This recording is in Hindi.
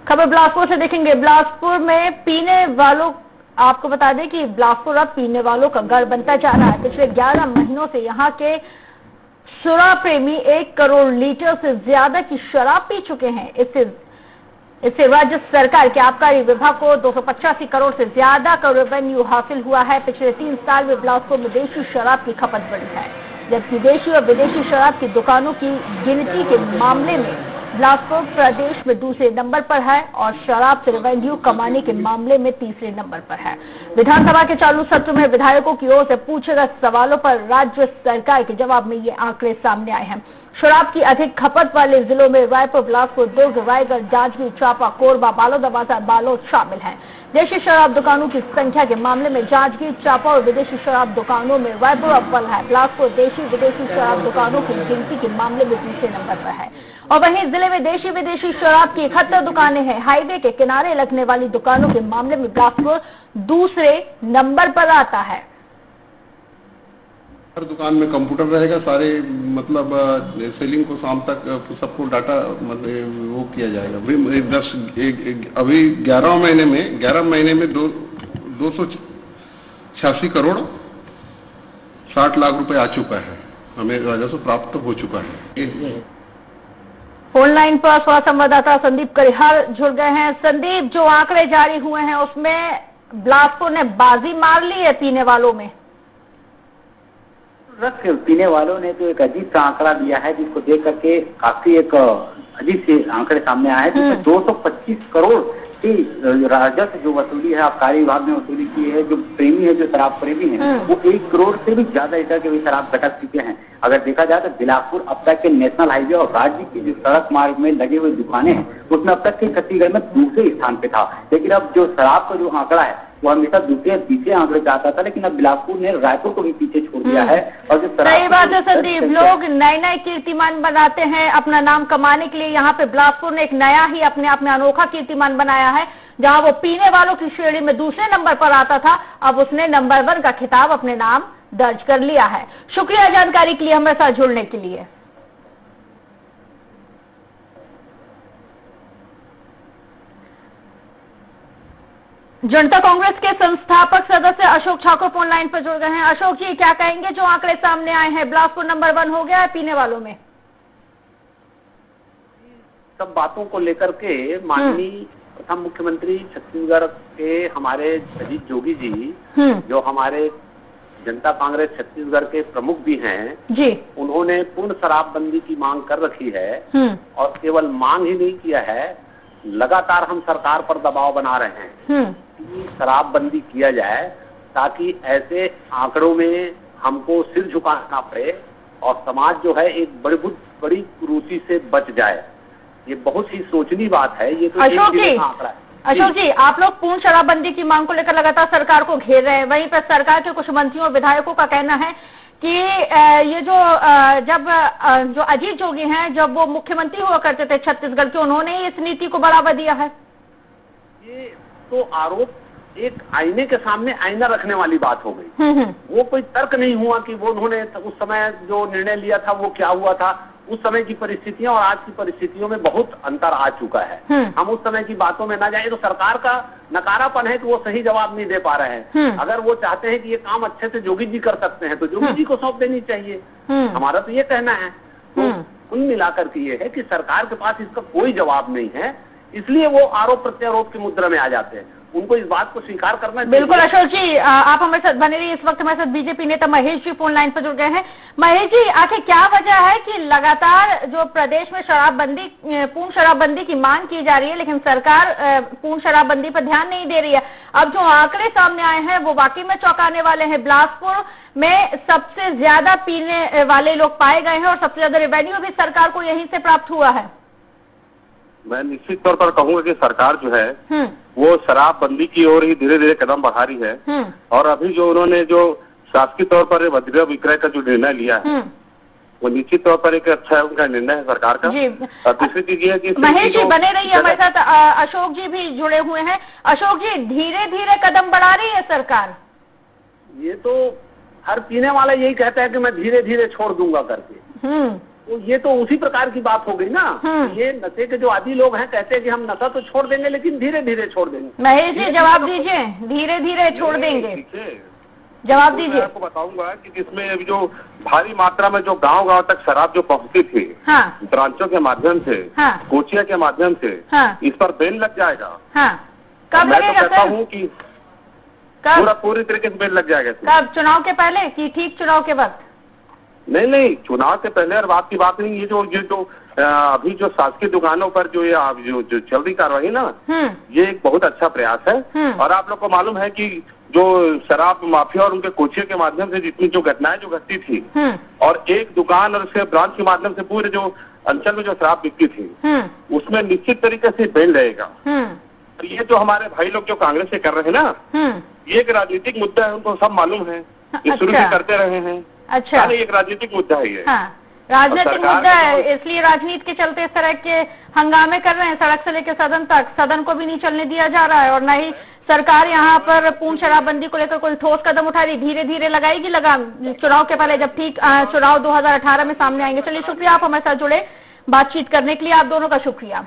खबर बिलासपुर से देखेंगे। बिलासपुर में पीने वालों, आपको बता दें कि बिलासपुर अब पीने वालों का गढ़ बनता जा रहा है। पिछले 11 महीनों से यहाँ के शराब प्रेमी 1 करोड़ लीटर से ज्यादा की शराब पी चुके हैं। इससे राज्य सरकार के आबकारी विभाग को 285 करोड़ से ज्यादा का रेवेन्यू हासिल हुआ है। पिछले 3 साल में बिलासपुर में देशी शराब की खपत बढ़ी है, जबकि देशी और विदेशी शराब की दुकानों की गिनती के मामले में बिलासपुर प्रदेश में दूसरे नंबर पर है और शराब से रेवेन्यू कमाने के मामले में तीसरे नंबर पर है। विधानसभा के चालू सत्र में विधायकों की ओर से पूछे गए सवालों पर राज्य सरकार के जवाब में ये आंकड़े सामने आए हैं। शराब की अधिक खपत वाले जिलों में रायपुर, बिलासपुर, दुर्ग, रायगढ़, जांजगीर चांपा, कोरबा, बालोद, बालोद शामिल हैं। देशी शराब दुकानों की संख्या के मामले में जांजगीर चांपा और विदेशी शराब दुकानों में रायपुर अव्वल है। बिलासपुर देशी विदेशी शराब दुकानों की गिनती के मामले में दूसरे नंबर पर है और वहीं जिले में देशी विदेशी शराब की 71 दुकानें हैं। हाईवे के किनारे लगने वाली दुकानों के मामले में बिलासपुर दूसरे नंबर पर आता है। हर दुकान में कंप्यूटर रहेगा, सारे मतलब सेलिंग को शाम तक सबको डाटा मतलब वो किया जाएगा। अभी 11 महीने में 286 करोड़ 60 लाख रुपए आ चुका है, हमें राजस्व प्राप्त हो चुका है। फोन लाइन पर हमारा संवाददाता संदीप करिहार जुड़ गए हैं। संदीप, जो आंकड़े जारी हुए हैं उसमें बिलासपुर ने बाजी मार ली है पीने वालों में। पीने वालों ने तो एक अजीब सा आंकड़ा दिया है, जिसको देख करके काफी एक अजीब से आंकड़े सामने आए हैं, जिसमें 225 करोड़ की राजस्व जो वसूली है आबकारी विभाग ने वसूली की है। जो प्रेमी है, जो शराब प्रेमी है, वो 1 करोड़ से भी ज्यादा लीटर के भी शराब घटक चुके हैं। अगर देखा जाए तो बिलासपुर अब तक के नेशनल हाईवे और राज्य की जो सड़क मार्ग में लगे हुए दुकानें हैं, उसमें अब तक के छत्तीसगढ़ में दूसरे स्थान पे था। लेकिन अब जो शराब का जो आंकड़ा है वो हमेशा दूसरे तीसरे आंकड़े पे आता था, लेकिन अब बिलासपुर ने रायपुर को भी पीछे छोड़ दिया है। और जो सही बात है संदीप, लोग नए कीर्तिमान बनाते हैं अपना नाम कमाने के लिए। यहाँ पे बिलासपुर ने एक नया ही अपने आप में अनोखा कीर्तिमान बनाया है। जहाँ वो पीने वालों की श्रेणी में दूसरे नंबर पर आता था, अब उसने नंबर 1 का खिताब अपने नाम दर्ज कर लिया है। शुक्रिया जानकारी के लिए हमारे साथ जुड़ने के लिए। जनता कांग्रेस के संस्थापक सदस्य अशोक ठाकुर फोन लाइन पर जुड़ गए हैं। अशोक जी, क्या कहेंगे जो आंकड़े सामने आए हैं? बिलासपुर नंबर 1 हो गया है पीने वालों में। सब बातों को लेकर के माननीय प्रथम मुख्यमंत्री छत्तीसगढ़ के हमारे अजीत जोगी जी, जो हमारे जनता कांग्रेस छत्तीसगढ़ के प्रमुख भी हैं जी, उन्होंने पूर्ण शराबबंदी की मांग कर रखी है। और केवल मांग ही नहीं किया है, लगातार हम सरकार पर दबाव बना रहे हैं कि शराबबंदी किया जाए, ताकि ऐसे आंकड़ों में हमको सिर झुकाना पड़े और समाज जो है एक बड़ी कुरीति से बच जाए। ये बहुत ही सोचनीय बात है। ये तो अशोक जी, आप लोग पूर्ण शराबबंदी की मांग को लेकर लगातार सरकार को घेर रहे हैं। वहीं पर सरकार के कुछ मंत्रियों और विधायकों का कहना है कि ये जो अजीत जोगी हैं, जब वो मुख्यमंत्री हुआ करते थे छत्तीसगढ़ के, उन्होंने ही इस नीति को बढ़ावा दिया है। ये तो आरोप एक आईने के सामने आईना रखने वाली बात हो गई। वो कोई तर्क नहीं हुआ कि वो उन्होंने उस समय जो निर्णय लिया था वो क्या हुआ था। उस समय की परिस्थितियां और आज की परिस्थितियों में बहुत अंतर आ चुका है। हम उस समय की बातों में ना जाए। तो सरकार का नकारापन है कि वो सही जवाब नहीं दे पा रहे हैं। अगर वो चाहते हैं कि ये काम अच्छे से जोगी जी कर सकते हैं तो जोगी जी को सौंप देनी चाहिए। हमारा तो ये कहना है। तो कुल मिलाकर के ये है कि सरकार के पास इसका कोई जवाब नहीं है, इसलिए वो आरोप प्रत्यारोप की मुद्रा में आ जाते हैं। उनको इस बात को स्वीकार करना चाहिए। बिल्कुल अशोक जी, आप हमारे साथ बने रहिए। इस वक्त हमारे साथ बीजेपी नेता महेश जी फोन लाइन पर जुड़ गए हैं। महेश जी, आखिर क्या वजह है कि लगातार जो प्रदेश में पूर्ण शराबबंदी की मांग की जा रही है, लेकिन सरकार पूर्ण शराबबंदी पर ध्यान नहीं दे रही है? अब जो आंकड़े सामने आए हैं वो वाकई में चौंकाने वाले हैं। बिलासपुर में सबसे ज्यादा पीने वाले लोग पाए गए हैं और सबसे ज्यादा रेवेन्यू भी सरकार को यहीं से प्राप्त हुआ है। मैं निश्चित तौर पर कहूंगा कि सरकार जो है वो शराबबंदी की ओर ही धीरे धीरे कदम बढ़ा रही है। और अभी जो उन्होंने जो शासकीय तौर पर मदिरा विक्रय का जो निर्णय लिया है वो निश्चित तौर पर एक अच्छा उनका निर्णय है सरकार का। और दूसरी चीज ये है कि महेश जी बने रहिए हमारे साथ। अशोक जी भी जुड़े हुए हैं। अशोक जी, धीरे धीरे कदम बढ़ा रही है सरकार। ये तो हर पीने वाला यही कहता है कि मैं धीरे धीरे छोड़ दूंगा करके। तो ये तो उसी प्रकार की बात हो गई ना। ये नशे के जो आदि लोग हैं कहते हैं कि हम नशा तो छोड़ देंगे लेकिन धीरे धीरे छोड़ देंगे। महेश जी जवाब दीजिए, धीरे धीरे छोड़ देंगे, जवाब दीजिए। मैं आपको बताऊंगा कि जिसमें अभी जो भारी मात्रा में जो गांव-गांव तक शराब जो पहुंचती थी, ब्रांचों के माध्यम से, कोचिया के माध्यम से, इस पर बैन लग जाएगा। कब मैं तो लगेगा कहता सर? हूँ कि कब? पूरी तरीके से बैन लग जाएगा। कब? चुनाव के पहले कि ठीक चुनाव के वक्त? नहीं, चुनाव से पहले और बात की बात नहीं। ये जो अभी जो शासकीय दुकानों पर जो जो चल रही कार्रवाई ना, ये एक बहुत अच्छा प्रयास है। और आप लोग को मालूम है कि जो शराब माफिया और उनके कोचिया के माध्यम से जितनी जो घटनाएं जो घटती थी, और एक दुकान और उसके ब्रांच के माध्यम से पूरे जो अंचल में जो शराब बिकती थी, उसमें निश्चित तरीके से बैन रहेगा। ये जो हमारे भाई लोग जो कांग्रेस से कर रहे हैं ना, ये एक राजनीतिक मुद्दा है, उनको सब मालूम है, ये शुरू से करते रहे हैं। अच्छा, एक राजनीतिक मुद्दा है ये। राजनीतिक मुद्दा है, इसलिए राजनीति के चलते इस तरह के हंगामे कर रहे हैं। सड़क से लेकर सदन तक, सदन को भी नहीं चलने दिया जा रहा है और न ही सरकार यहाँ पर पूर्ण शराबबंदी को लेकर कोई ठोस कदम उठा रही। धीरे धीरे लगाएगी लगाम चुनाव के पहले, जब ठीक चुनाव 2018 में सामने आएंगे। चलिए शुक्रिया, आप हमारे साथ जुड़े, बातचीत करने के लिए आप दोनों का शुक्रिया।